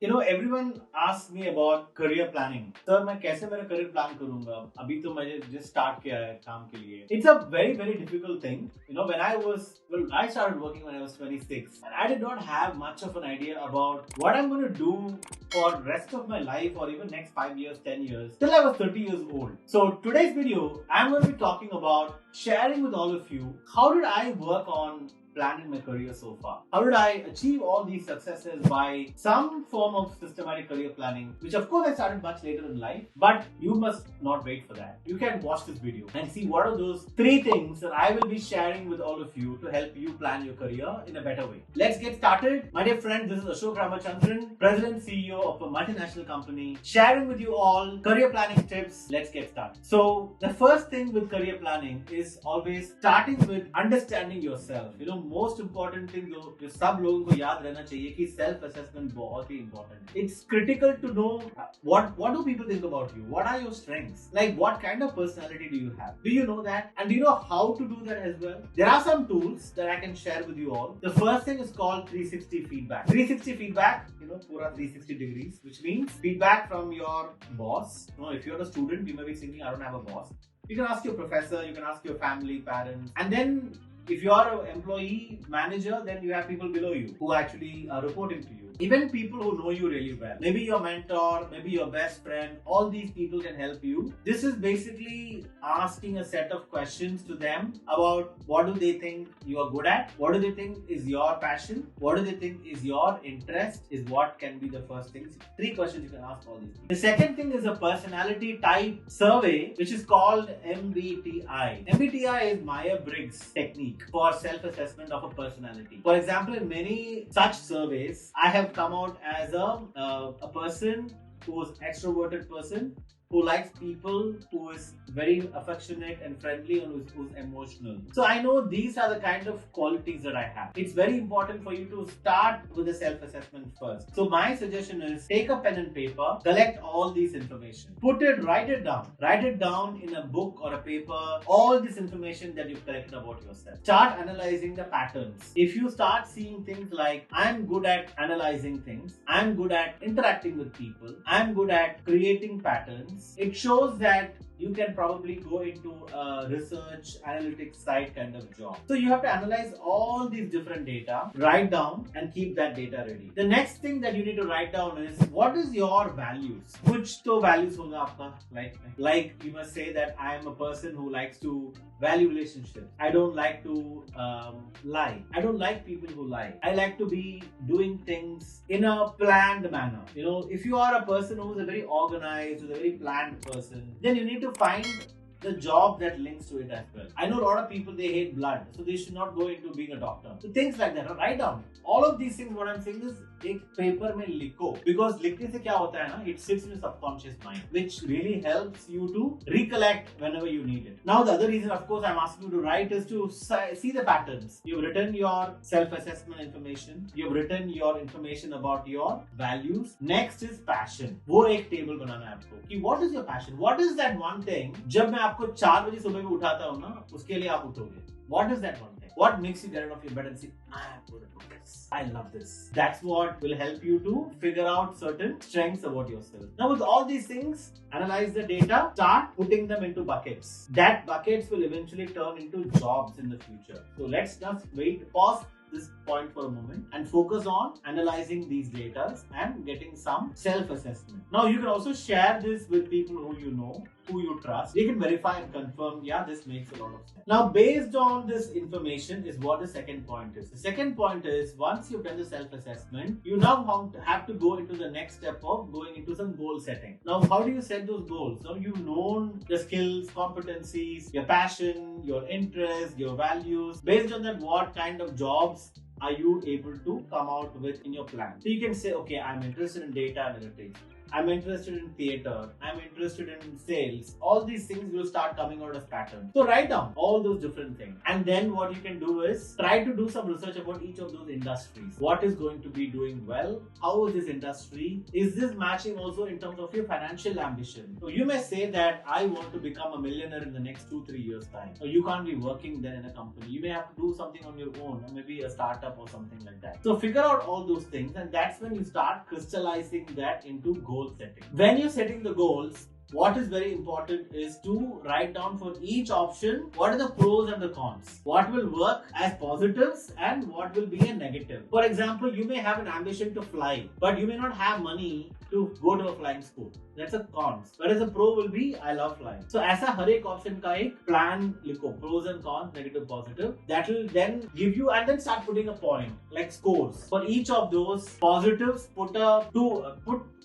Everyone asks me about career planning. Sir मैं कैसे मेरा career plan करूंगा? अभी तो मैंने just start किया है काम के लिए. It's a very very difficult thing. I started working when I was 26, and I did not have much of an idea about what I'm going to do for rest of my life or even next 5 years, 10 years till I was 30 years old. So today's video, I'm going to be talking about sharing with all of you how did I work on planning my career so far. How did I achieve all these successes by some form of systematic career planning, which of course I started much later in life, but you must not wait for that. You can watch this video and see what are those 3 things that I will be sharing with all of you to help you plan your career in a better way. Let's get started. My dear friend, this is Ashok Ramachandran, President CEO of a multinational company, sharing with you all career planning tips. Let's get started. So the first thing with career planning is always starting with understanding yourself. Most important thing जो सब लोगों को याद रहना चाहिए कि self assessment बहुत ही इंपॉर्टेंट है. It's critical to know what do people think about you, what are your strengths, like what kind of personality do you know that, and do you know how to do that as well? There are some tools that I can share with you all. The first thing is called 360 feedback. 360 feedback, pura 360 degrees, which means feedback from your boss. If you're a student, you may be thinking I don't have a boss. You can ask your professor, you can ask your family, parents, and then if you are an employee manager, then you have people below you who actually are reporting to you. Even people who know you really well. Maybe your mentor, maybe your best friend, all these people can help you. This is basically asking a set of questions to them about what do they think you are good at, what do they think is your passion, what do they think is your interest, is what can be the first things. 3 questions you can ask all these people. The second thing is a personality type survey, which is called MBTI. MBTI is Myers-Briggs technique for self-assessment of a personality. For example, in many such surveys, I have come out as a person who is extroverted person, who likes people, who is very affectionate and friendly, and who's emotional. So I know these are the kind of qualities that I have. It's very important for you to start with the self-assessment first. So my suggestion is take a pen and paper, collect all these information, write it down in a book or a paper, all this information that you've collected about yourself. Start analyzing the patterns. If you start seeing things like, I'm good at analyzing things, I'm good at interacting with people, I'm good at creating patterns, it shows that you can probably go into a research analytics side kind of job. So you have to analyze all these different data, write down and keep that data ready. The next thing that you need to write down is what is your values? Which to values hoga aapka life mein? Like you must say that I am a person who likes to value relationships. I don't like to lie. I don't like people who lie. I like to be doing things in a planned manner. If you are a person who is a very organized, who's a very planned person, then you need to find the job that links to it as well. I know a lot of people, they hate blood, so they should not go into being a doctor. So things like that, write down. All of these things, what I'm saying is, एक paper में लिखो, because लिखने से क्या होता है ना, it sits in your subconscious mind, which really helps you to recollect whenever you need it. Now the other reason, of course, I'm asking you to write is to see the patterns. You've written your self-assessment information, you've written your information about your values. Next is passion. वो एक table बनाना है आपको कि what is your passion? What is that one thing? जब मैं आपको 4 बजे सुबह में उठाता हूँ ना, उसके लिए आप उठोगे. What is that one thing? What makes you get out of your bed and say, I am good at this. I love this. That's what will help you to figure out certain strengths about yourself. Now with all these things, analyze the data, start putting them into buckets. That buckets will eventually turn into jobs in the future. So let's just pause this point for a moment and focus on analyzing these data and getting some self-assessment. Now you can also share this with people who you know, who you trust. They can verify and confirm, yeah, this makes a lot of sense. Now based on this information is what the second point is. The second point is, once you've done the self-assessment, you now have to go into the next step of going into some goal setting. Now how do you set those goals? Now you've known the skills, competencies, your passion, your interests, your values. Based on that, what kind of jobs are you able to come out with in your plan? So you can say, okay, I'm interested in data analytics. I'm interested in theater, I'm interested in sales. All these things will start coming out as patterns. So write down all those different things. And then what you can do is try to do some research about each of those industries. What is going to be doing well? How is this industry? Is this matching also in terms of your financial ambition? So you may say that I want to become a millionaire in the next 2-3 years time. So you can't be working then in a company. You may have to do something on your own, or maybe a startup or something like that. So figure out all those things, and that's when you start crystallizing that into goal setting. When you're setting the goals, what is very important is to write down for each option what are the pros and the cons. What will work as positives and what will be a negative. For example, you may have an ambition to fly, but you may not have money to go to a flying school. That's a cons. Whereas a pro will be I love flying. So ऐसा हर एक option का एक plan लिखो, pros and cons, negative, positive. That will then give you, and then start putting a point like scores for each of those positives. Put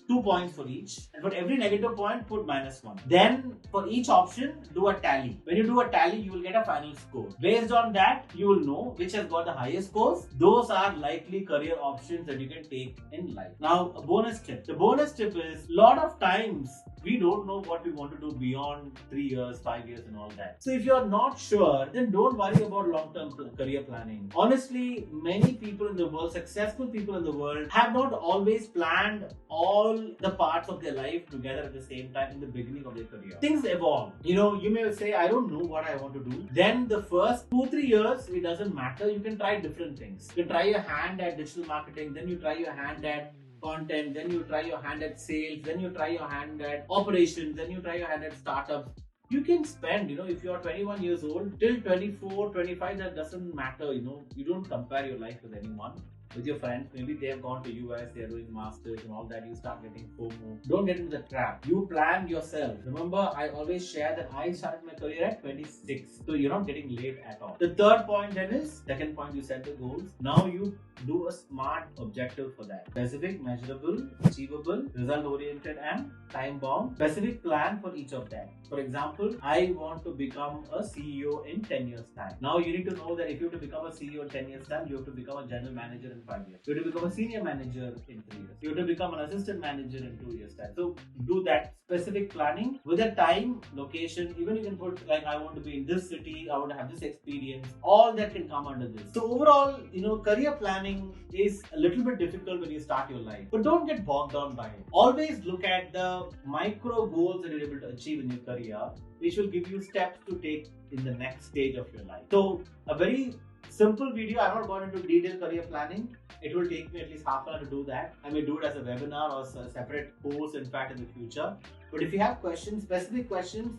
2 points for each, and for every negative point put -1. Then for each option do a tally. When you do a tally, you will get a final score. Based on that, you will know which has got the highest scores. Those are likely career options that you can take in life. Now, a bonus tip. The bonus tip is, lot of times we don't know what we want to do beyond 3 years, 5 years and all that. So if you're not sure, then don't worry about long-term career planning. Honestly, many people in the world, successful people in the world, have not always planned all the parts of their life together at the same time in the beginning of their career. Things evolve. You may say, I don't know what I want to do. Then the first 2-3 years, it doesn't matter. You can try different things. You can try your hand at digital marketing, then you try your hand at content, then you try your hand at sales, then you try your hand at operations, then you try your hand at startups. You can spend, if you're 21 years old, till 24, 25, that doesn't matter, you don't compare your life with anyone. With your friends, maybe they have gone to US, they are doing masters and all that, you start getting FOMO. Don't get into the trap. You plan yourself. Remember, I always share that I started my career at 26. So you're not getting late at all. The third point then is, second point, you set the goals. Now you do a smart objective for that. Specific, measurable, achievable, result-oriented and time-bound. Specific plan for each of that. For example, I want to become a CEO in 10 years time. Now you need to know that if you have to become a CEO in 10 years time, you have to become a general manager in 5 years. You have to become a senior manager in 3 years. You have to become an assistant manager in 2 years time. So do that specific planning with a time, location. Even you can put like, I want to be in this city, I want to have this experience. All that can come under this. So overall, career planning is a little bit difficult when you start your life, but don't get bogged down by it. Always look at the micro goals that you're able to achieve in your career, which will give you steps to take in the next stage of your life. So a very simple video. I'm not going into detailed career planning. It will take me at least half an hour to do that. I may do it as a webinar or a separate course, in fact, in the future. But if you have questions, specific questions,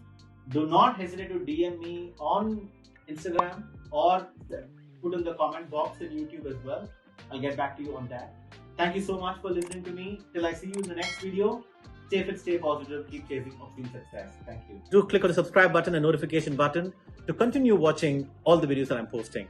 do not hesitate to DM me on Instagram or put in the comment box in YouTube as well. I'll get back to you on that. Thank you so much for listening to me. Till I see you in the next video. Stay fit, stay positive, keep chasing obscene success. Thank you. Do click on the subscribe button and notification button to continue watching all the videos that I'm posting.